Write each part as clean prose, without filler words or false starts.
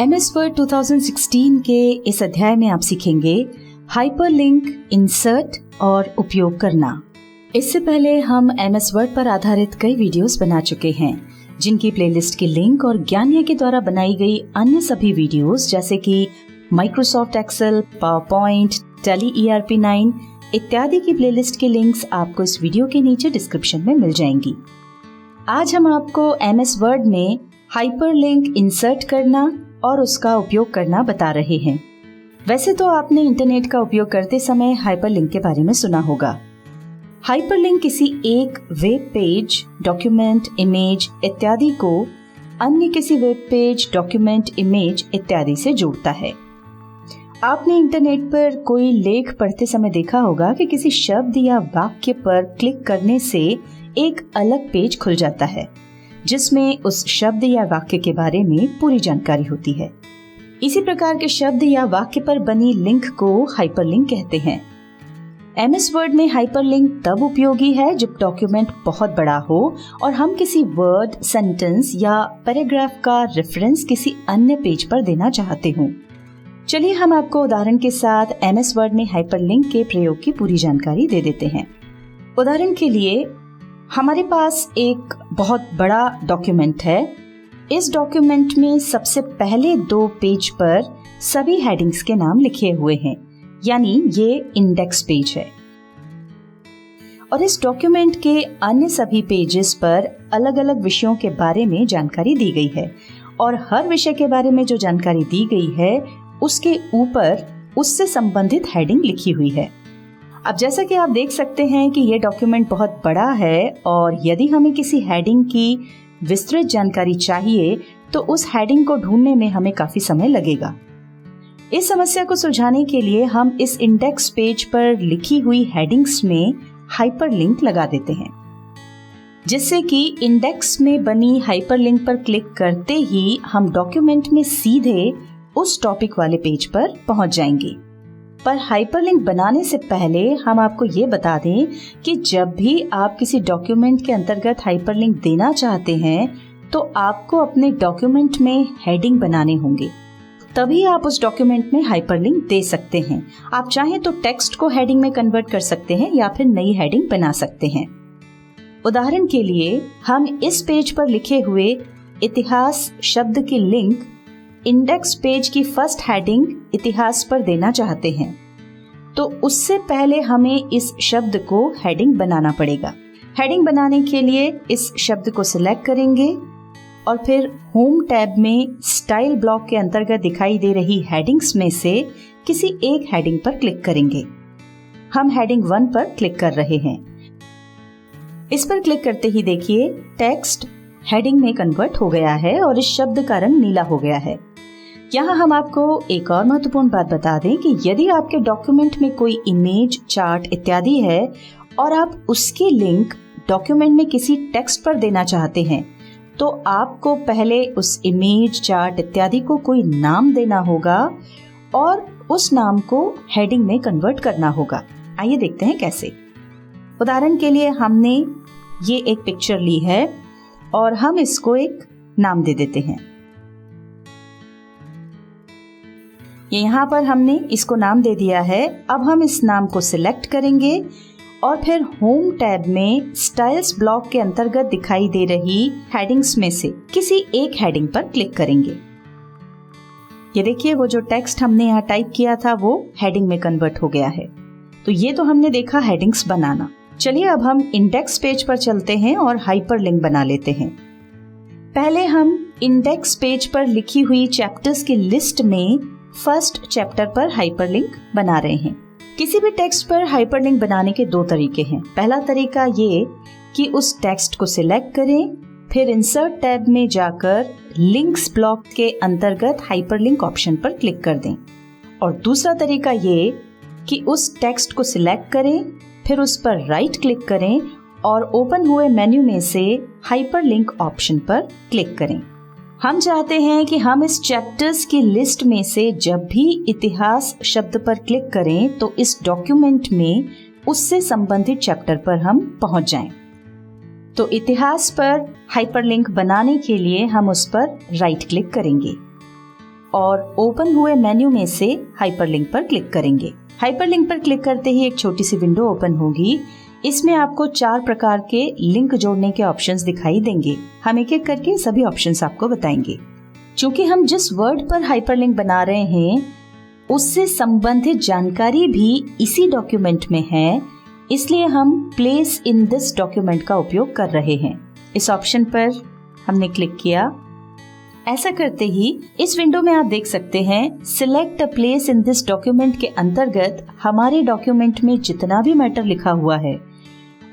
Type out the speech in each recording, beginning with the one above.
MS word 2016 के इस अध्याय में आप सीखेंगे हाइपरलिंक, इंसर्ट और उपयोग करना। इससे पहले हम MS वर्ड पर आधारित कई वीडियोस बना चुके हैं, जिनकी प्लेलिस्ट की लिंक और ज्ञानिया के द्वारा बनाई गई अन्य सभी वीडियोस जैसे कि Microsoft Excel, PowerPoint, tally ERP9 इत्यादि की प्लेलिस्ट के लिंक्स आपको इस वीडियो के नीचे डिस्क्रिप्शन में मिल जाएंगी। आज हम आपको MS वर्ड में हाइपरलिंक इंसर्ट करना और उसका उपयोग करना बता रहे हैं। वैसे तो आपने इंटरनेट का उपयोग करते समय हाइपरलिंक के बारे में सुना होगा। हाइपरलिंक किसी एक वेब पेज, डॉक्यूमेंट, इमेज इत्यादि को अन्य किसी वेब पेज, डॉक्यूमेंट, इमेज इत्यादि से जोड़ता है। आपने इंटरनेट पर कोई लेख पढ़ते समय देखा होगा कि किसी शब्द या वाक्य पर क्लिक करने से एक अलग पेज खुल जाता है, जिसमें उस शब्द या वाक्य के बारे में पूरी जानकारी होती है। इसी प्रकार के शब्द या वाक्य पर बनी लिंक को हाइपरलिंक कहते हैं। MS वर्ड में हाइपरलिंक तब उपयोगी है जब डॉक्यूमेंट बहुत बड़ा हो और हम किसी वर्ड, सेंटेंस या पैराग्राफ का रेफरेंस किसी अन्य पेज पर देना चाहते हों। चलिए हम आपको उदाहरण के साथ MS वर्ड में हाइपरलिंक के प्रयोग की पूरी जानकारी दे देते हैं। उदाहरण के लिए हमारे पास एक बहुत बड़ा डॉक्यूमेंट है। इस डॉक्यूमेंट में सबसे पहले 2 पेज पर सभी हेडिंग्स के नाम लिखे हुए हैं, यानी ये इंडेक्स पेज है। और इस डॉक्यूमेंट के अन्य सभी पेजेस पर अलग अलग विषयों के बारे में जानकारी दी गई है और हर विषय के बारे में जो जानकारी दी गई है उसके ऊपर उससे संबंधित हेडिंग लिखी हुई है। अब जैसा कि आप देख सकते हैं कि ये डॉक्यूमेंट बहुत बड़ा है और यदि हमें किसी हेडिंग की विस्तृत जानकारी चाहिए तो उस हेडिंग को ढूंढने में हमें काफी समय लगेगा। इस समस्या को सुलझाने के लिए हम इस इंडेक्स पेज पर लिखी हुई हेडिंग्स में हाइपरलिंक लगा देते हैं, जिससे कि इंडेक्स में बनी हाइपरलिंक पर क्लिक करते ही हम डॉक्यूमेंट में सीधे उस टॉपिक वाले पेज पर पहुंच जाएंगे। पर हाइपरलिंक बनाने से पहले हम आपको ये बता दें कि जब भी आप किसी डॉक्यूमेंट के अंतर्गत हाइपरलिंक देना चाहते हैं तो आपको अपने डॉक्यूमेंट में हेडिंग बनाने होंगे, तभी आप उस डॉक्यूमेंट में हाइपरलिंक दे सकते हैं। आप चाहें तो टेक्स्ट को हेडिंग में कन्वर्ट कर सकते हैं या फिर नई हेडिंग बना सकते हैं। उदाहरण के लिए हम इस पेज पर लिखे हुए इतिहास शब्द की लिंक इंडेक्स पेज की फर्स्ट हेडिंग इतिहास पर देना चाहते हैं, तो उससे पहले हमें इस शब्द को हेडिंग बनाना पड़ेगा। हेडिंग बनाने के लिए इस शब्द को सिलेक्ट करेंगे और फिर होम टैब में स्टाइल ब्लॉक के अंतर्गत दिखाई दे रही हेडिंग्स में से किसी एक हेडिंग पर क्लिक करेंगे। हम हेडिंग 1 पर क्लिक कर रहे हैं। इस पर क्लिक करते ही देखिए टेक्स्ट हेडिंग में कन्वर्ट हो गया है और इस शब्द का रंग नीला हो गया है। यहाँ हम आपको एक और महत्वपूर्ण बात बता दें कि यदि आपके डॉक्यूमेंट में कोई इमेज, चार्ट इत्यादि है और आप उसकी लिंक डॉक्यूमेंट में किसी टेक्स्ट पर देना चाहते हैं, तो आपको पहले उस इमेज, चार्ट इत्यादि को कोई नाम देना होगा और उस नाम को हेडिंग में कन्वर्ट करना होगा। आइए देखते हैं कैसे। उदाहरण के लिए हमने ये एक पिक्चर ली है और हम इसको एक नाम दे देते हैं। ये यहाँ पर हमने इसको नाम दे दिया है। अब हम इस नाम को सिलेक्ट करेंगे और फिर होम टैब में स्टाइल्स ब्लॉक के अंतर्गत दिखाई दे रही हेडिंग्स में से किसी एक हेडिंग पर क्लिक करेंगे। ये देखिए वो जो टेक्स्ट हमने यहाँ टाइप किया था वो हेडिंग में कन्वर्ट हो गया है। तो ये तो हमने देखा हेडिंग्स बनाना। चलिए अब हम इंडेक्स पेज पर चलते हैं और हाइपरलिंक बना लेते हैं। पहले हम इंडेक्स पेज पर लिखी हुई चैप्टर्स की लिस्ट में फर्स्ट चैप्टर पर हाइपरलिंक बना रहे हैं। किसी भी टेक्स्ट पर हाइपरलिंक बनाने के 2 तरीके हैं। पहला तरीका ये कि उस टेक्स्ट को सिलेक्ट करें, फिर इंसर्ट टैब में जाकर लिंक्स ब्लॉक के अंतर्गत हाइपरलिंक ऑप्शन पर क्लिक कर दें। और दूसरा तरीका ये कि उस टेक्स्ट को सिलेक्ट करें, फिर उस पर राइट क्लिक करें और ओपन हुए मेन्यू में से हाइपरलिंक ऑप्शन पर क्लिक करें। हम चाहते हैं कि हम इस चैप्टर्स की लिस्ट में से जब भी इतिहास शब्द पर क्लिक करें तो इस डॉक्यूमेंट में उससे संबंधित चैप्टर पर हम पहुंच जाएं। तो इतिहास पर हाइपरलिंक बनाने के लिए हम उस पर राइट क्लिक करेंगे। और ओपन हुए मेन्यू में से हाइपरलिंक पर क्लिक करेंगे। हाइपरलिंक पर क्लिक करते ही एक छोटी सी विंडो ओपन होगी। इसमें आपको 4 प्रकार के लिंक जोड़ने के ऑप्शंस दिखाई देंगे। हम एक एक करके सभी ऑप्शंस आपको बताएंगे। क्योंकि हम जिस वर्ड पर हाइपरलिंक बना रहे हैं उससे संबंधित जानकारी भी इसी डॉक्यूमेंट में है, इसलिए हम प्लेस इन दिस डॉक्यूमेंट का उपयोग कर रहे हैं। इस ऑप्शन पर हमने क्लिक किया। ऐसा करते ही इस विंडो में आप देख सकते हैं select a place in this document के अंतर्गत हमारे डॉक्यूमेंट में जितना भी मैटर लिखा हुआ है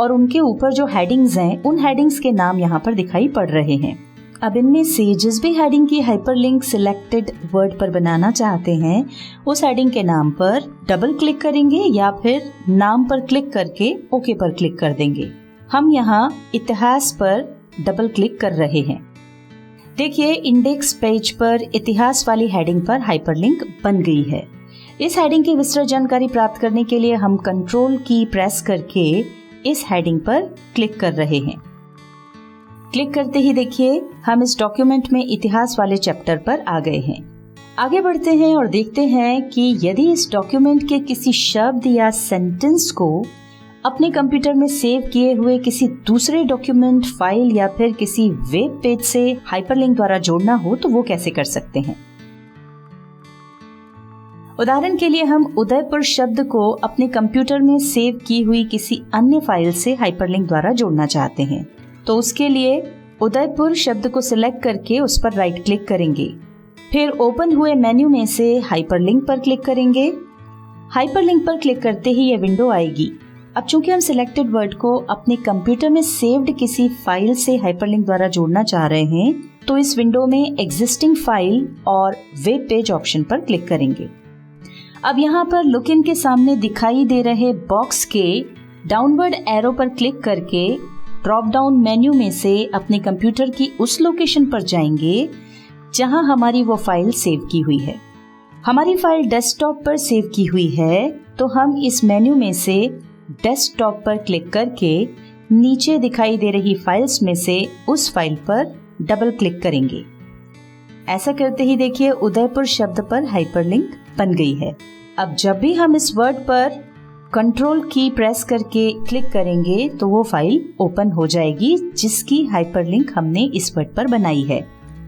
और उनके ऊपर जो हेडिंग्स हैं उन हेडिंग्स के नाम यहाँ पर दिखाई पड़ रहे हैं। अब इनमें से जिस भी हेडिंग की हाइपरलिंक सिलेक्टेड वर्ड पर बनाना चाहते हैं उस हेडिंग के नाम पर डबल क्लिक करेंगे या फिर नाम पर क्लिक करके ओके पर क्लिक कर देंगे। हम यहाँ इतिहास पर डबल क्लिक कर रहे हैं। देखिए इंडेक्स पेज पर इतिहास वाली हेडिंग पर हाइपरलिंक बन गई है। इस हेडिंग की विस्तृत जानकारी प्राप्त करने के लिए हम कंट्रोल की प्रेस करके इस हेडिंग पर क्लिक कर रहे हैं। क्लिक करते ही देखिए हम इस डॉक्यूमेंट में इतिहास वाले चैप्टर पर आ गए हैं। आगे बढ़ते हैं और देखते हैं कि यदि इस डॉक्यूमेंट के किसी शब्द या सेंटेंस को अपने कंप्यूटर में सेव किए हुए किसी दूसरे डॉक्यूमेंट, फाइल या फिर किसी वेब पेज से हाइपरलिंक द्वारा जोड़ना हो तो वो कैसे कर सकते हैं। उदाहरण के लिए हम उदयपुर शब्द को अपने कंप्यूटर में सेव की हुई किसी अन्य फाइल से हाइपरलिंक द्वारा जोड़ना चाहते हैं, तो उसके लिए उदयपुर शब्द को सिलेक्ट करके उस पर राइट क्लिक करेंगे। फिर ओपन हुए मेन्यू में से हाइपरलिंक पर क्लिक करेंगे। हाइपरलिंक पर क्लिक करते ही यह विंडो आएगी। अब चूंकि हम सिलेक्टेड वर्ड को अपने कंप्यूटर में सेव्ड किसी फाइल से हाइपरलिंक द्वारा जोड़ना चाह रहे हैं, तो इस विंडो में एग्जिस्टिंग फाइल और वेब पेज ऑप्शन पर क्लिक करेंगे। अब यहाँ पर लुक इन के सामने दिखाई दे रहे बॉक्स के डाउनवर्ड एरो पर क्लिक करके ड्रॉप डाउन मेन्यू में से अपने कंप्यूटर की उस लोकेशन पर जाएंगे जहां हमारी वो फाइल सेव की हुई है। हमारी फाइल डेस्कटॉप पर सेव की हुई है, तो हम इस मेन्यू में से डेस्कटॉप पर क्लिक करके नीचे दिखाई दे रही फाइल्स में से उस फाइल पर डबल क्लिक करेंगे। ऐसा करते ही देखिए उदयपुर शब्द पर हाइपरलिंक बन गई है। अब जब भी हम इस वर्ड पर कंट्रोल की प्रेस करके क्लिक करेंगे तो वो फाइल ओपन हो जाएगी जिसकी हाइपरलिंक हमने इस वर्ड पर बनाई है।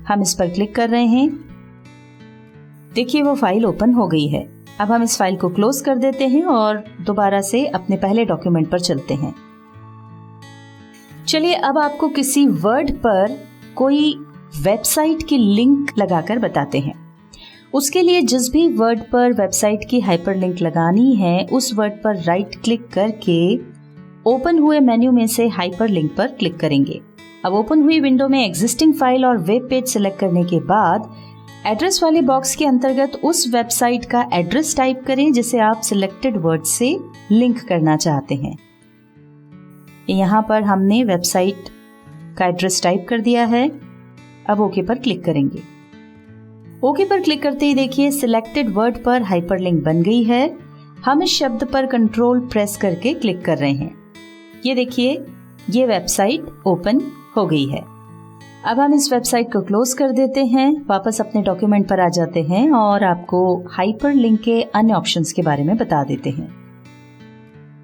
हम इस पर क्लिक कर रहे हैं। देखिए वो फाइल ओपन हो गई है। अब हम इस फाइल को क्लोज कर देते हैं और दोबारा से अपने पहले डॉक्यूमेंट पर चलते हैं। चलिए अब आपको किसी वर्ड पर कोई वेबसाइट की लिंक लगाकर बताते हैं। उसके लिए जिस भी वर्ड पर वेबसाइट की हाइपरलिंक लगानी है उस वर्ड पर राइट क्लिक करके ओपन हुए मेन्यू में से हाइपरलिंक पर क्लिक करेंगे। अब ओपन हुई विंडो में एग्जिस्टिंग फाइल और वेब पेज सिलेक्ट करने के बाद एड्रेस वाले बॉक्स के अंतर्गत उस वेबसाइट का एड्रेस टाइप करें जिसे आप सिलेक्टेड वर्ड से लिंक करना चाहते हैं। यहाँ पर हमने वेबसाइट का एड्रेस टाइप कर दिया है। अब ओके पर क्लिक करेंगे। ओके पर क्लिक करते ही देखिए सिलेक्टेड वर्ड पर हाइपरलिंक बन गई है। हम इस शब्द पर कंट्रोल प्रेस करके क्लिक कर रहे हैं। ये देखिए ये वेबसाइट ओपन हो गई है। अब हम इस वेबसाइट को क्लोज कर देते हैं, वापस अपने डॉक्यूमेंट पर आ जाते हैं और आपको हाइपरलिंक के अन्य ऑप्शंस के बारे में बता देते हैं।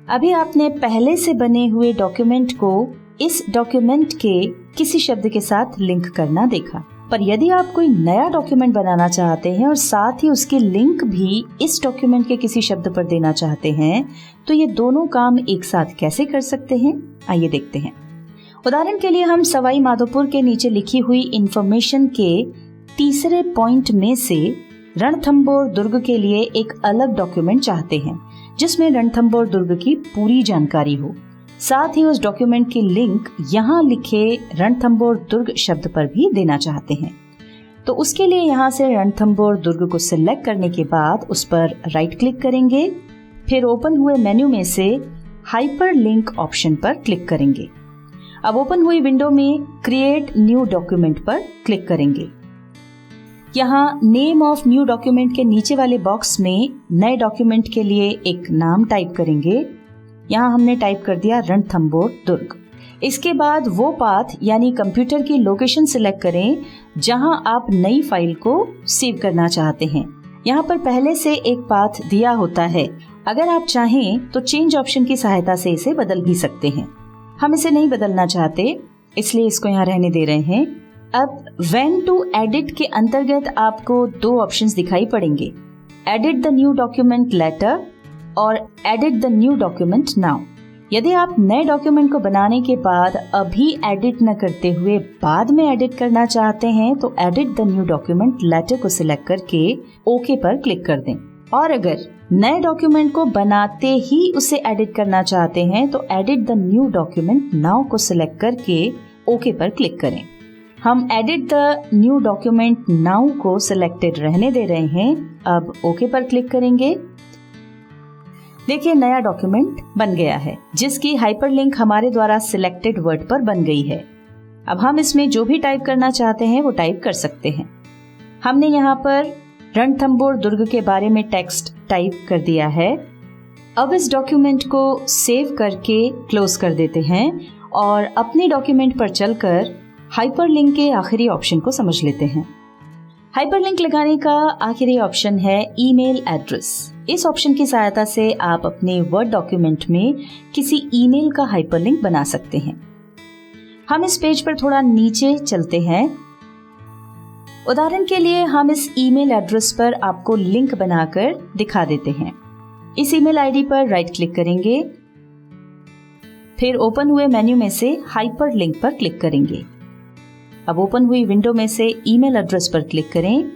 अभी आपने पहले से बने हुए डॉक्यूमेंट को इस डॉक्यूमेंट के किसी शब्द के साथ लिंक करना देखा, पर यदि आप कोई नया डॉक्यूमेंट बनाना चाहते हैं और साथ ही उसकी लिंक भी इस डॉक्यूमेंट के किसी शब्द पर देना चाहते हैं, तो ये दोनों काम एक साथ कैसे कर सकते हैं, आइए देखते हैं। उदाहरण के लिए हम सवाई माधोपुर के नीचे लिखी हुई इंफॉर्मेशन के तीसरे पॉइंट में से रणथंभौर दुर्ग के लिए एक अलग डॉक्यूमेंट चाहते हैं जिसमें रणथंभौर दुर्ग की पूरी जानकारी हो। साथ ही उस डॉक्यूमेंट की लिंक यहाँ लिखे रणथंभौर दुर्ग शब्द पर भी देना चाहते हैं। तो उसके लिए यहाँ से रणथंभौर दुर्ग को सिलेक्ट करने के बाद उस पर राइट क्लिक करेंगे, फिर ओपन हुए मेन्यू में से हाइपरलिंक ऑप्शन पर क्लिक करेंगे। अब ओपन हुई विंडो में क्रिएट न्यू डॉक्यूमेंट पर क्लिक करेंगे। यहाँ नेम ऑफ न्यू डॉक्यूमेंट के नीचे वाले बॉक्स में नए डॉक्यूमेंट के लिए एक नाम टाइप करेंगे। यहाँ हमने टाइप कर दिया रणथंभौर दुर्ग। इसके बाद वो पाथ यानी कंप्यूटर की लोकेशन सिलेक्ट करें जहां आप नई फाइल को सेव करना चाहते हैं। यहाँ पर पहले से एक पाथ दिया होता है। अगर आप चाहें तो चेंज ऑप्शन की सहायता से इसे बदल भी सकते हैं। हम इसे नहीं बदलना चाहते, इसलिए इसको यहाँ रहने दे रहे हैं। अब व्हेन टू एडिट के अंतर्गत आपको 2 ऑप्शंस दिखाई पड़ेंगे, edit the new document letter और edit the new document now. यदि आप नए डॉक्यूमेंट को बनाने के बाद अभी एडिट न करते हुए बाद में एडिट करना चाहते हैं तो edit the new document letter को सिलेक्ट करके ओके पर क्लिक कर दें। और अगर नए डॉक्यूमेंट को बनाते ही उसे एडिट करना चाहते हैं तो edit the new document now को सिलेक्ट करके ओके पर क्लिक करें। हम edit the new document now को सिलेक्टेड रहने दे रहे हैं। अब ओके पर क्लिक करेंगे। देखिए नया डॉक्यूमेंट बन गया है जिसकी हाइपरलिंक हमारे द्वारा सिलेक्टेड वर्ड पर बन गई है। अब हम इसमें जो भी टाइप करना चाहते हैं वो टाइप कर सकते हैं। हमने यहाँ पर रणथंबोर दुर्ग के बारे में टेक्स्ट टाइप कर दिया है। अब इस डॉक्यूमेंट को सेव करके क्लोज कर देते हैं और अपने डॉक्यूमेंट पर चलकर हाइपरलिंक के आखिरी ऑप्शन को समझ लेते हैं। हाइपरलिंक लगाने का आखिरी ऑप्शन है ईमेल एड्रेस। इस ऑप्शन की सहायता से आप अपने वर्ड डॉक्यूमेंट में किसी ईमेल का हाइपरलिंक बना सकते हैं। हम इस पेज पर थोड़ा नीचे चलते हैं। उदाहरण के लिए हम इस ईमेल एड्रेस पर आपको लिंक बनाकर दिखा देते हैं। इस ईमेल आईडी पर राइट क्लिक करेंगे, फिर ओपन हुए मेन्यू में से हाइपरलिंक पर क्लिक करेंगे। अब ओपन हुई विंडो में से ईमेल एड्रेस पर क्लिक करें।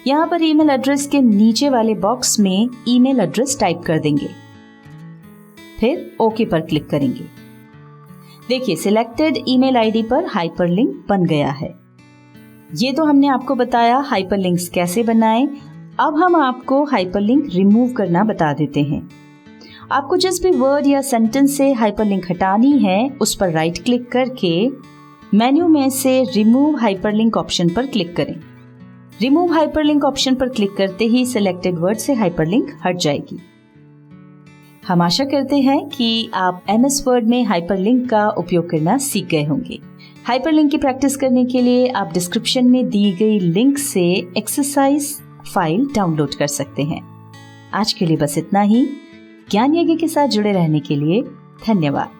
यहाँ पर ईमेल एड्रेस के नीचे वाले बॉक्स में ईमेल एड्रेस टाइप कर देंगे, फिर ओके पर क्लिक करेंगे। देखिए सिलेक्टेड ईमेल आईडी पर हाइपरलिंक बन गया है। ये तो हमने आपको बताया हाइपरलिंक्स कैसे बनाएं। अब हम आपको हाइपरलिंक रिमूव करना बता देते हैं। आपको जिस भी वर्ड या सेंटेंस से हाइपरलिंक हटानी है उस पर राइट क्लिक करके मेन्यू में से रिमूव हाइपरलिंक ऑप्शन पर क्लिक करें। रिमूव हाइपरलिंक ऑप्शन पर क्लिक करते ही सिलेक्टेड वर्ड से हाइपरलिंक हट जाएगी। हम आशा करते हैं कि आप MS वर्ड में हाइपरलिंक का उपयोग करना सीख गए होंगे। हाइपरलिंक की प्रैक्टिस करने के लिए आप डिस्क्रिप्शन में दी गई लिंक से एक्सरसाइज फाइल डाउनलोड कर सकते हैं। आज के लिए बस इतना ही। ज्ञान यज्ञ के साथ जुड़े रहने के लिए धन्यवाद।